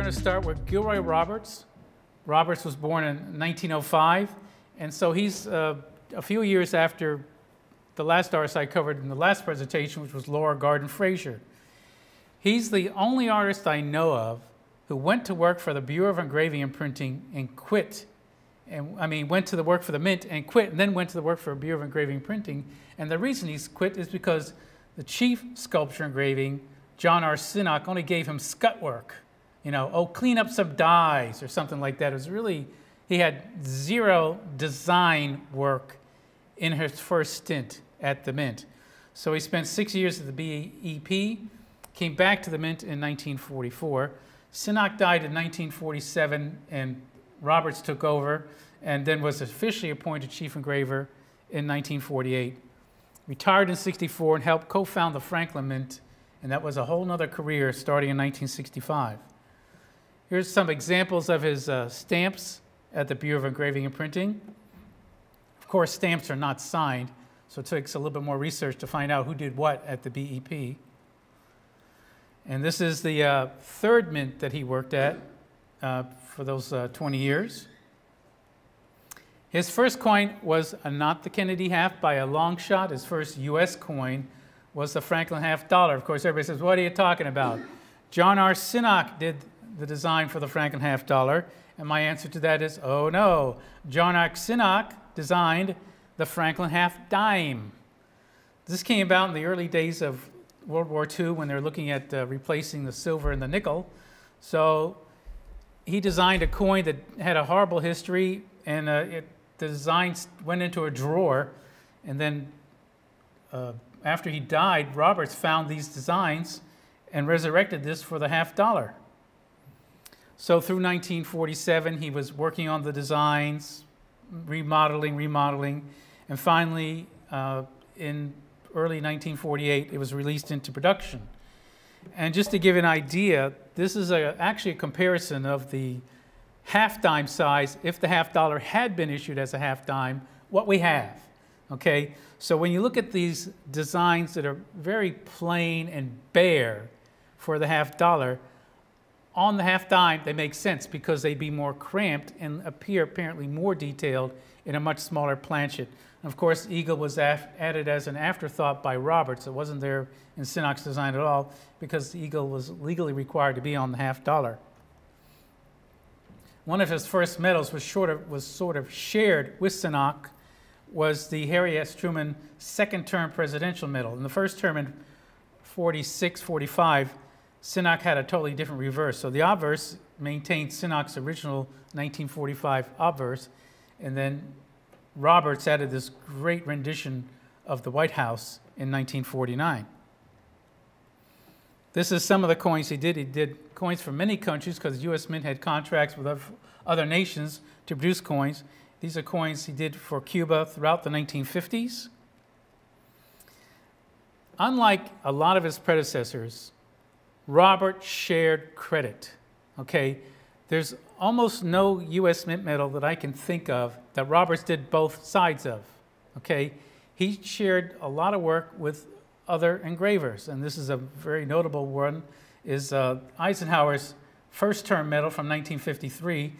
going to start with Gilroy Roberts. Roberts was born in 1905, and so he's a few years after the last artist I covered in the last presentation, which was Laura Garden Frazier. He's the only artist I know of who went to work for the Bureau of Engraving and Printing and quit. Went to the work for the Mint and quit, and then went to the work for the Bureau of Engraving and Printing. And the reason he's quit is because the chief sculpture engraving, John R. Sinnock, only gave him scut work. You know, oh, clean up some dies or something like that. It was really, he had zero design work in his first stint at the Mint. So he spent 6 years at the BEP, came back to the Mint in 1944. Sinnock died in 1947, and Roberts took over and then was officially appointed chief engraver in 1948. Retired in 64 and helped co-found the Franklin Mint, and that was a whole nother career starting in 1965. Here's some examples of his stamps at the Bureau of Engraving and Printing. Of course, stamps are not signed, so it takes a little bit more research to find out who did what at the BEP. And this is the third mint that he worked at for those 20 years. His first coin was not the Kennedy half by a long shot. His first U.S. coin was the Franklin half dollar. Of course, everybody says, what are you talking about? John R. Sinnock did the design for the Franklin half dollar, and my answer to that is, oh no. John R. Sinnock designed the Franklin half dime. This came about in the early days of World War II when they were looking at replacing the silver and the nickel. So he designed a coin that had a horrible history, and the design went into a drawer. And then after he died, Roberts found these designs and resurrected this for the half dollar. So through 1947, he was working on the designs, remodeling, and finally, in early 1948, it was released into production. And just to give an idea, this is actually a comparison of the half dime size, if the half dollar had been issued as a half dime, what we have, okay? So when you look at these designs that are very plain and bare for the half dollar, on the half dime, they make sense because they'd be more cramped and appear apparently more detailed in a much smaller planchet. And of course, eagle was added as an afterthought by Roberts. It wasn't there in Sinnock's design at all because the eagle was legally required to be on the half dollar. One of his first medals was sort of shared with Sinnock was the Harry S. Truman second term presidential medal. In the first term in 46, 45, Sinnock had a totally different reverse. So the obverse maintained Sinnock's original 1945 obverse, and then Roberts added this great rendition of the White House in 1949. This is some of the coins he did. He did coins for many countries because the U.S. Mint had contracts with other nations to produce coins. These are coins he did for Cuba throughout the 1950s. Unlike a lot of his predecessors, Robert shared credit, okay? There's almost no U.S. Mint medal that I can think of that Roberts did both sides of, okay? He shared a lot of work with other engravers, and this is a very notable one, is Eisenhower's first term medal from 1953.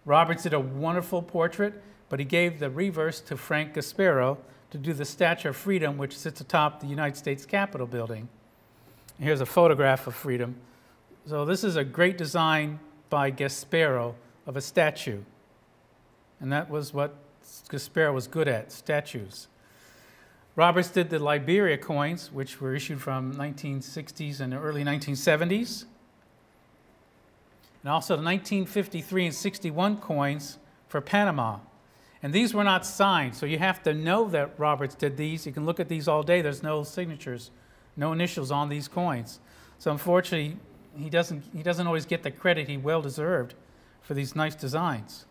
Roberts did a wonderful portrait, but he gave the reverse to Frank Gasparo to do the Statue of Freedom, which sits atop the United States Capitol building. Here's a photograph of Freedom. So this is a great design by Gasparo of a statue. And that was what Gasparo was good at, statues. Roberts did the Liberia coins, which were issued from 1960s and early 1970s. And also the 1953 and 61 coins for Panama. And these were not signed, so you have to know that Roberts did these. You can look at these all day. There's no signatures, no initials on these coins. So unfortunately, he doesn't always get the credit he well deserved for these nice designs.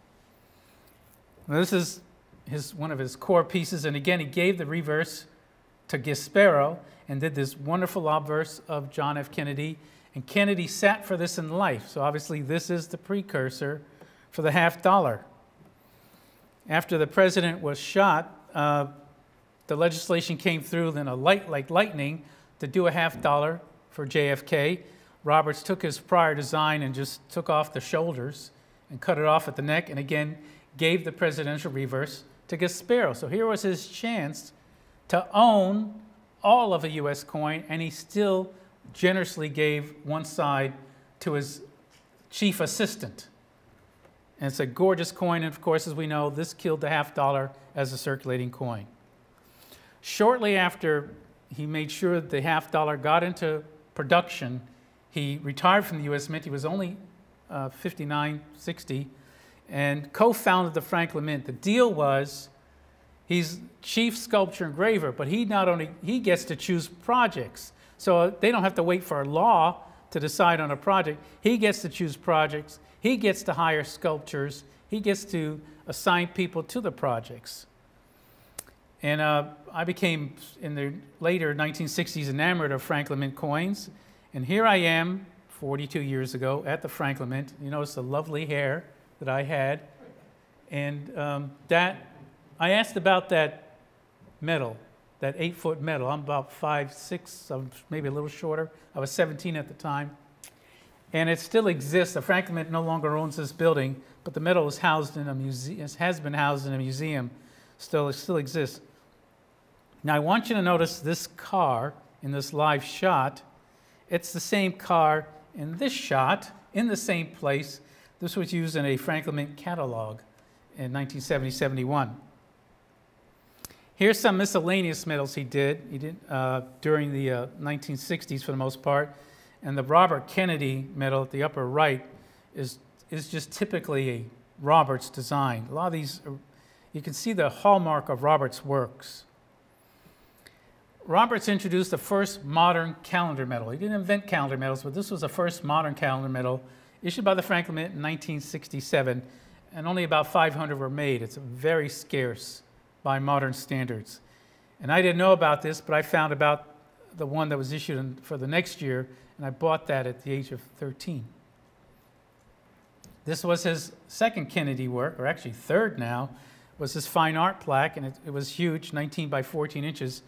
Now, this is one of his core pieces, and again, he gave the reverse to Gasparo and did this wonderful obverse of John F. Kennedy, and Kennedy sat for this in life, so obviously this is the precursor for the half dollar. After the president was shot, the legislation came through then like lightning to do a half dollar for JFK. Roberts took his prior design and just took off the shoulders and cut it off at the neck, and again gave the presidential reverse to Gasparo. So here was his chance to own all of a U.S. coin, and he still generously gave one side to his chief assistant. And it's a gorgeous coin, and of course, as we know, this killed the half dollar as a circulating coin. Shortly after he made sure the half dollar got into production, he retired from the U.S. Mint. He was only 59, 60, and co-founded the Franklin Mint. The deal was he's chief sculptor engraver, but he gets to choose projects. So they don't have to wait for a law to decide on a project. He gets to choose projects. He gets to hire sculptors. He gets to assign people to the projects. And I became, in the later 1960s, enamored of Franklin Mint coins. And here I am, 42 years ago, at the Franklin Mint. You notice the lovely hair that I had. And I asked about that medal, that 8-foot medal. I'm about 5'6", I'm maybe a little shorter. I was 17 at the time. And it still exists. The Franklin Mint no longer owns this building, but the medal is housed in a museum. It has been housed in a museum. It still exists. Now I want you to notice this car in this live shot. It's the same car in this shot, in the same place. This was used in a Franklin Mint catalog in 1970-71. Here's some miscellaneous medals he did. He did during the 1960s for the most part. And the Robert Kennedy medal at the upper right is just typically a Roberts design. A lot of these, you can see the hallmark of Roberts' works. Roberts introduced the first modern calendar medal. He didn't invent calendar medals, but this was the first modern calendar medal issued by the Franklin Mint in 1967, and only about 500 were made. It's very scarce by modern standards. And I didn't know about this, but I found about the one that was issued for the next year, and I bought that at the age of 13. This was his second Kennedy work, or actually third now, was his fine art plaque, and it was huge, 19 by 14 inches,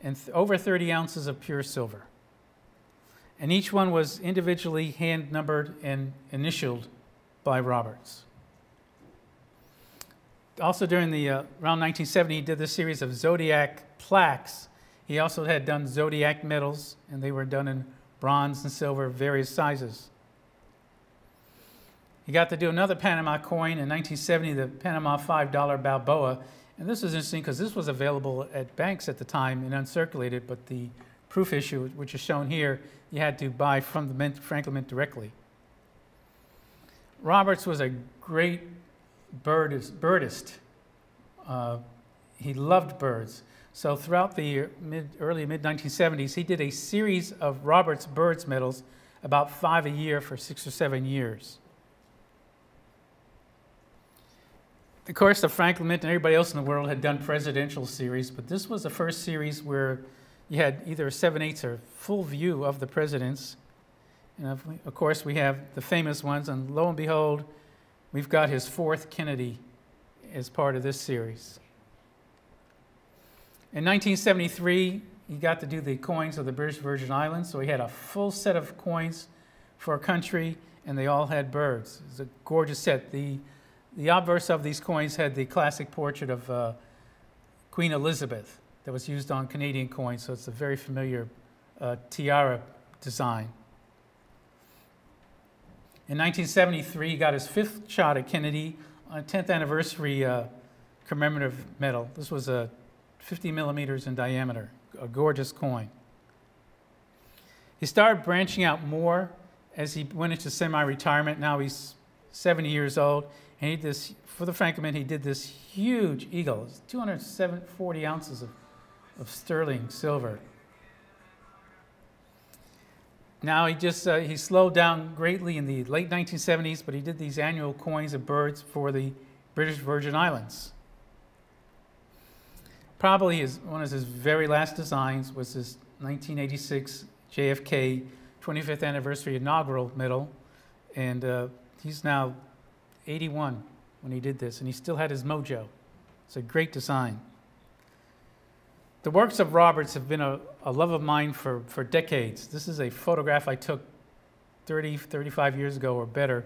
and over 30 ounces of pure silver. And each one was individually hand numbered and initialed by Roberts. Also during the around 1970, he did this series of Zodiac plaques. He also had done Zodiac medals, and they were done in bronze and silver, various sizes. He got to do another Panama coin in 1970, the Panama $5 Balboa. And this was interesting because this was available at banks at the time and uncirculated, but the proof issue, which is shown here, you had to buy from the Mint, Franklin Mint directly. Roberts was a great birdist. He loved birds. So throughout the early mid-1970s, he did a series of Roberts Birds medals, about 5 a year for 6 or 7 years. Of course, the Franklin Mint and everybody else in the world had done presidential series, but this was the first series where you had either a 7/8 or full view of the presidents. And of course, we have the famous ones, and lo and behold, we've got his fourth Kennedy as part of this series. In 1973, he got to do the coins of the British Virgin Islands, so he had a full set of coins for a country, and they all had birds. It was a gorgeous set. The obverse of these coins had the classic portrait of Queen Elizabeth that was used on Canadian coins, so it's a very familiar tiara design. In 1973, he got his 5th shot at Kennedy on a 10th anniversary commemorative medal. This was 50 millimeters in diameter, a gorgeous coin. He started branching out more as he went into semi-retirement. Now he's 70 years old. And he did this, for the Franklin Mint, he did this huge eagle. It's 240 ounces of sterling silver. Now he slowed down greatly in the late 1970s, but he did these annual coins of birds for the British Virgin Islands. Probably one of his very last designs was his 1986 JFK 25th anniversary inaugural medal, and he's now 81 when he did this, and he still had his mojo. It's a great design. The works of Roberts have been a love of mine for decades. This is a photograph I took 30, 35 years ago or better,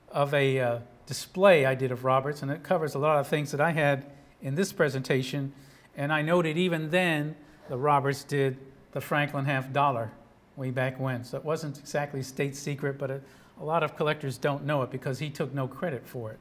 of a display I did of Roberts, and it covers a lot of things that I had in this presentation. And I noted even then the Roberts did the Franklin $50 way back when. So it wasn't exactly state secret, but a lot of collectors don't know it because he took no credit for it.